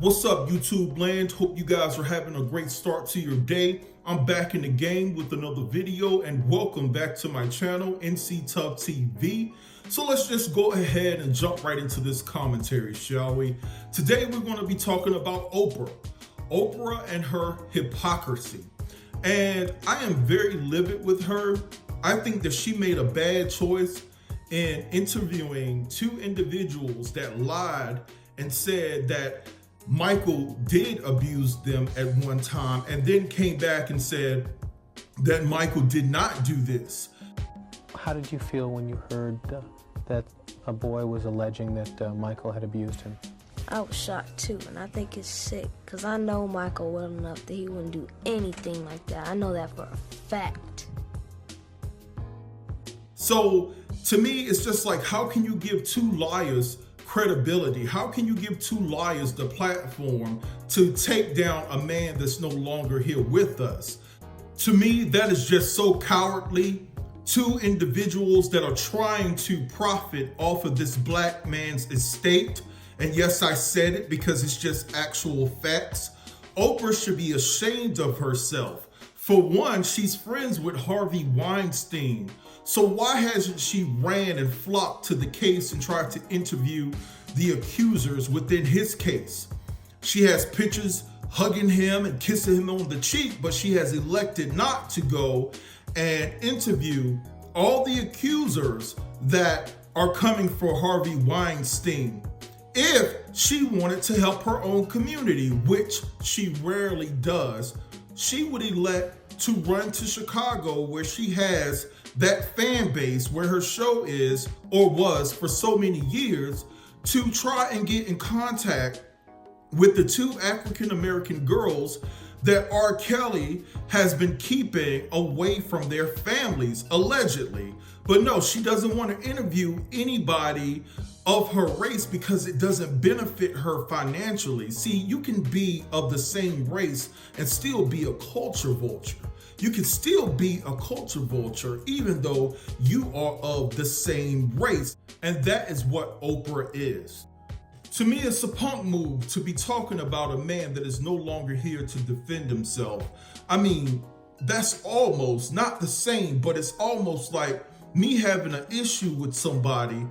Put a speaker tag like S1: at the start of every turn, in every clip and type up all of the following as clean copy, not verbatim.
S1: What's up, YouTube land? Hope you guys are having a great start to your day. I'm back in the game with another video, and welcome back to my channel, NC Tough TV. So let's just go ahead and jump right into this commentary, shall we? Today we're going to be talking about Oprah and her hypocrisy. And I am very livid with her. I think that she made a bad choice in interviewing two individuals that lied and said that Michael did abuse them at one time, and then came back and said that Michael did not do this.
S2: How did you feel when you heard that a boy was alleging that Michael had abused him?
S3: I was shocked too, and I think it's sick, because I know Michael well enough that he wouldn't do anything like that. I know that for a fact.
S1: So to me, it's just like, how can you give two liars credibility? How can you give two liars the platform to take down a man that's no longer here with us? To me, that is just so cowardly. Two individuals that are trying to profit off of this black man's estate. And yes, I said it because it's just actual facts. Oprah should be ashamed of herself. For one, she's friends with Harvey Weinstein. So why hasn't she ran and flocked to the case and tried to interview the accusers within his case? She has pictures hugging him and kissing him on the cheek, but she has elected not to go and interview all the accusers that are coming for Harvey Weinstein. If she wanted to help her own community, which she rarely does, she would elect to run to Chicago, where she has that fan base, where her show is or was for so many years, to try and get in contact with the two African-American girls that R. Kelly has been keeping away from their families, allegedly. But no, she doesn't want to interview anybody of her race because it doesn't benefit her financially. See, you can be of the same race and still be a culture vulture. You can still be a culture vulture even though you are of the same race. And that is what Oprah is. To me, it's a punk move to be talking about a man that is no longer here to defend himself. I mean, that's almost not the same, but it's almost like me having an issue with somebody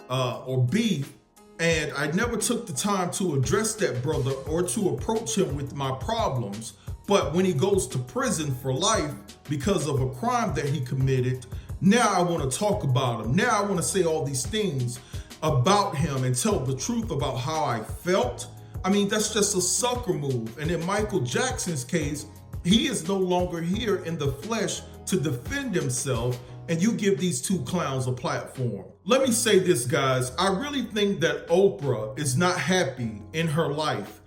S1: or beef, and I never took the time to address that brother or to approach him with my problems. But when he goes to prison for life because of a crime that he committed, now I want to talk about him. Now I want to say all these things about him and tell the truth about how I felt. I mean, that's just a sucker move. And in Michael Jackson's case, he is no longer here in the flesh to defend himself, and you give these two clowns a platform. Let me say this, guys. I really think that Oprah is not happy in her life.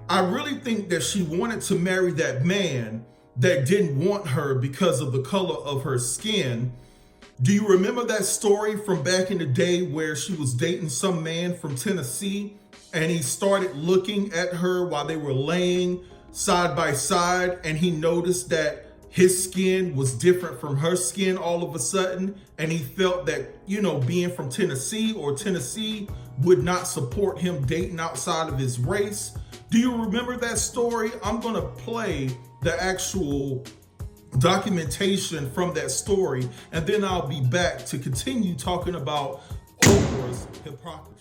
S1: I really think that she wanted to marry that man that didn't want her because of the color of her skin. Do you remember that story from back in the day where she was dating some man from Tennessee, and he started looking at her while they were laying side by side, and he noticed that his skin was different from her skin all of a sudden, and he felt that, you know, being from Tennessee or Tennessee would not support him dating outside of his race? Do you remember that story? I'm gonna play the actual documentation from that story, and then I'll be back to continue talking about Oprah's hypocrisy.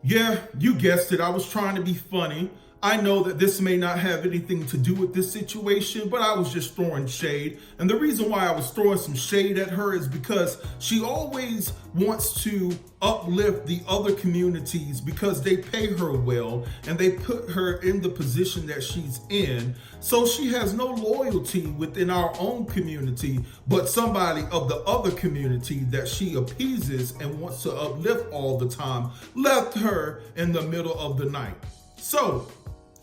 S1: Yeah, you guessed it. I was trying to be funny. I know that this may not have anything to do with this situation, but I was just throwing shade. And the reason why I was throwing some shade at her is because she always wants to uplift the other communities because they pay her well and they put her in the position that she's in. So she has no loyalty within our own community, but somebody of the other community that she appeases and wants to uplift all the time left her in the middle of the night. So,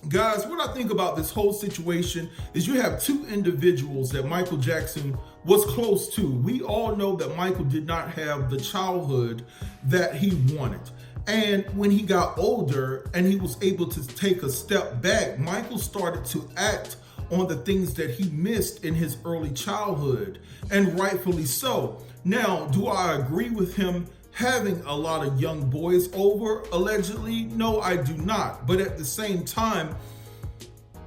S1: guys, what I think about this whole situation is you have two individuals that Michael Jackson was close to. We all know that Michael did not have the childhood that he wanted. And when he got older and he was able to take a step back, Michael started to act on the things that he missed in his early childhood, and rightfully so. Now, do I agree with him having a lot of young boys over, allegedly? No, I do not. But at the same time,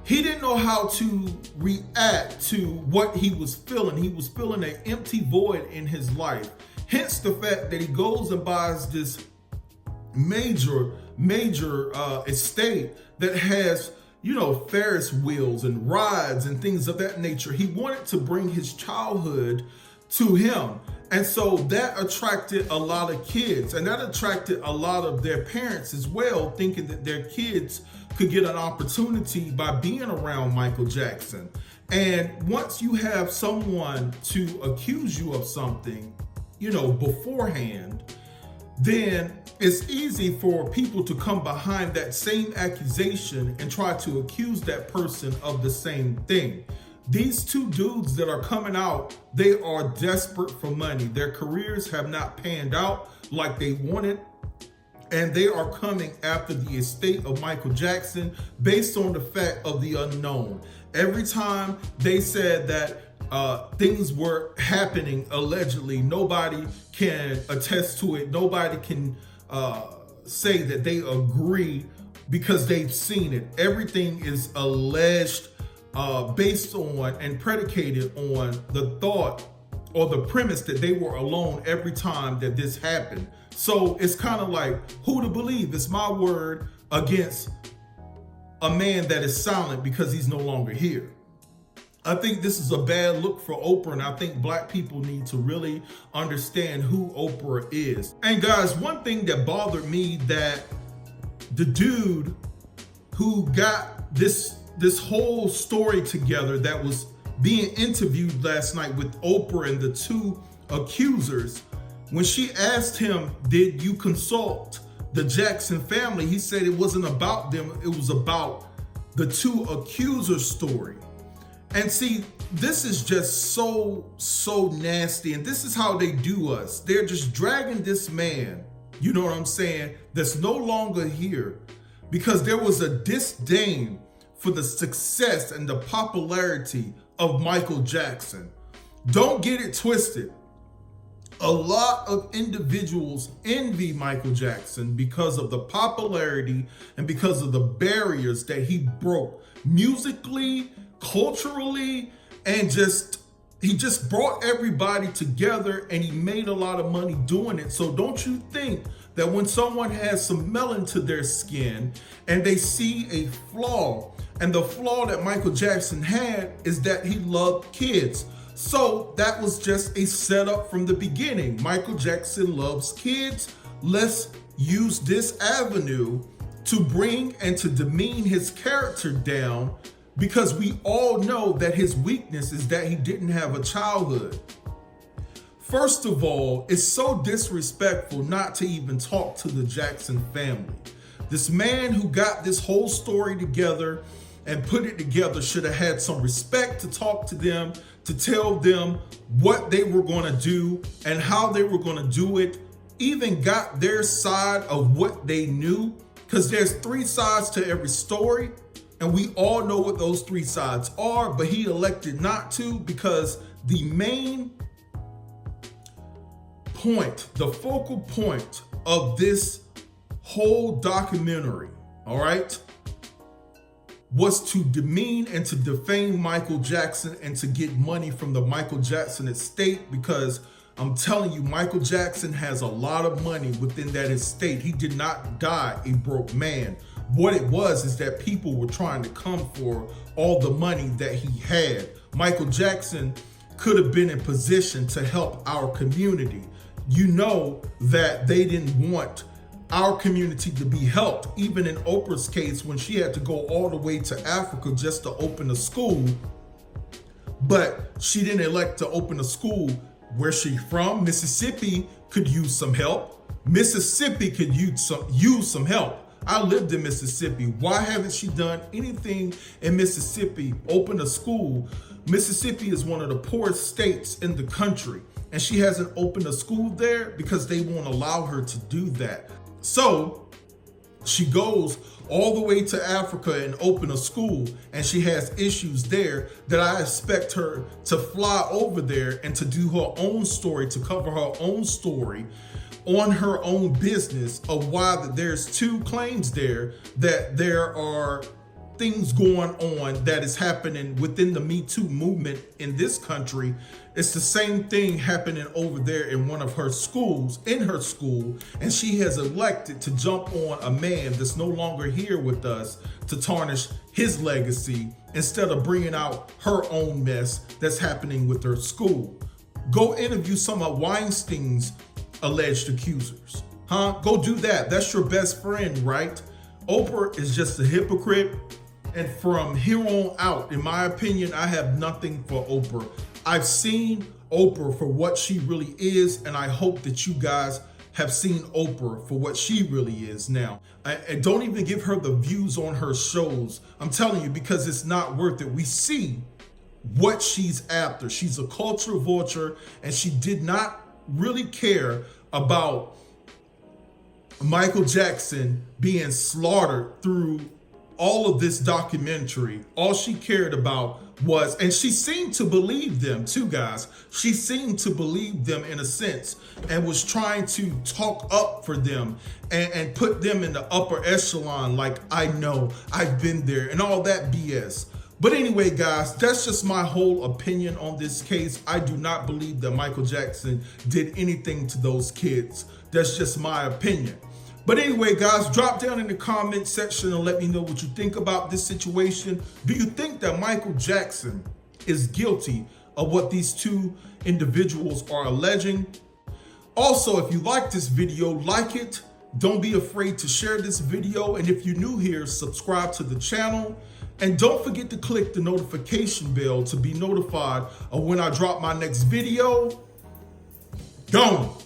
S1: he didn't know how to react to what he was feeling. He was feeling an empty void in his life. Hence the fact that he goes and buys this major estate that has, Ferris wheels and rides and things of that nature. He wanted to bring his childhood to him. And so that attracted a lot of kids, and that attracted a lot of their parents as well, thinking that their kids could get an opportunity by being around Michael Jackson. And once you have someone to accuse you of something, beforehand, then it's easy for people to come behind that same accusation and try to accuse that person of the same thing. These two dudes that are coming out, they are desperate for money. Their careers have not panned out like they wanted, and they are coming after the estate of Michael Jackson based on the fact of the unknown. Every time they said that things were happening allegedly, nobody can attest to it. Nobody can say that they agree because they've seen it. Everything is alleged, based on and predicated on the thought or the premise that they were alone every time that this happened. So it's kind of like, who to believe? It's my word against a man that is silent because he's no longer here. I think this is a bad look for Oprah, and I think black people need to really understand who Oprah is. And guys, one thing that bothered me, that the dude who got this whole story together, that was being interviewed last night with Oprah and the two accusers, when she asked him, did you consult the Jackson family? He said it wasn't about them, it was about the two accusers' story. And see, this is just so nasty, and this is how they do us. They're just dragging this man, you know what I'm saying, that's no longer here, because there was a disdain for the success and the popularity of Michael Jackson. Don't get it twisted. A lot of individuals envy Michael Jackson because of the popularity and because of the barriers that he broke musically, culturally, and he just brought everybody together, and he made a lot of money doing it. So don't you think that when someone has some melanin to their skin and they see a flaw, and the flaw that Michael Jackson had is that he loved kids. So that was just a setup from the beginning. Michael Jackson loves kids. Let's use this avenue to bring and to demean his character down, because we all know that his weakness is that he didn't have a childhood. First of all, it's so disrespectful not to even talk to the Jackson family. This man who got this whole story together and put it together should have had some respect to talk to them, to tell them what they were going to do and how they were going to do it, even got their side of what they knew, because there's three sides to every story. And we all know what those three sides are, but he elected not to, because the main point, the focal point of this whole documentary, all right, was to demean and to defame Michael Jackson and to get money from the Michael Jackson estate, because I'm telling you, Michael Jackson has a lot of money within that estate. He did not die a broke man. What it was is that people were trying to come for all the money that he had. Michael Jackson could have been in position to help our community. You know that they didn't want our community to be helped. Even in Oprah's case, when she had to go all the way to Africa just to open a school, but she didn't elect to open a school where she from. Mississippi could use some help. Mississippi could use some help. I lived in Mississippi. Why haven't she done anything in Mississippi? Open a school. Mississippi is one of the poorest states in the country, and she hasn't opened a school there because they won't allow her to do that. So she goes all the way to Africa and open a school, and she has issues there that I expect her to fly over there and to do her own story, to cover her own story on her own business of why that there's two claims there, that there are things going on that is happening within the Me Too movement in this country. It's the same thing happening over there in one of her schools, in her school, and she has elected to jump on a man that's no longer here with us to tarnish his legacy instead of bringing out her own mess that's happening with her school. Go interview some of Weinstein's alleged accusers, Go do that. That's your best friend, right? Oprah is just a hypocrite. And from here on out, in my opinion, I have nothing for Oprah. I've seen Oprah for what she really is, and I hope that you guys have seen Oprah for what she really is now. And don't even give her the views on her shows. I'm telling you, because it's not worth it. We see what she's after. She's a culture vulture, and she did not really care about Michael Jackson being slaughtered through all of this documentary. All she cared about was, and she seemed to believe them too, guys. She seemed to believe them in a sense and was trying to talk up for them and put them in the upper echelon, like, I know, I've been there, and all that BS. But anyway, guys, that's just my whole opinion on this case. I do not believe that Michael Jackson did anything to those kids. That's just my opinion. But anyway, guys, drop down in the comment section and let me know what you think about this situation. Do you think that Michael Jackson is guilty of what these two individuals are alleging? Also, if you like this video, like it. Don't be afraid to share this video. And if you're new here, subscribe to the channel. And don't forget to click the notification bell to be notified of when I drop my next video. Gone.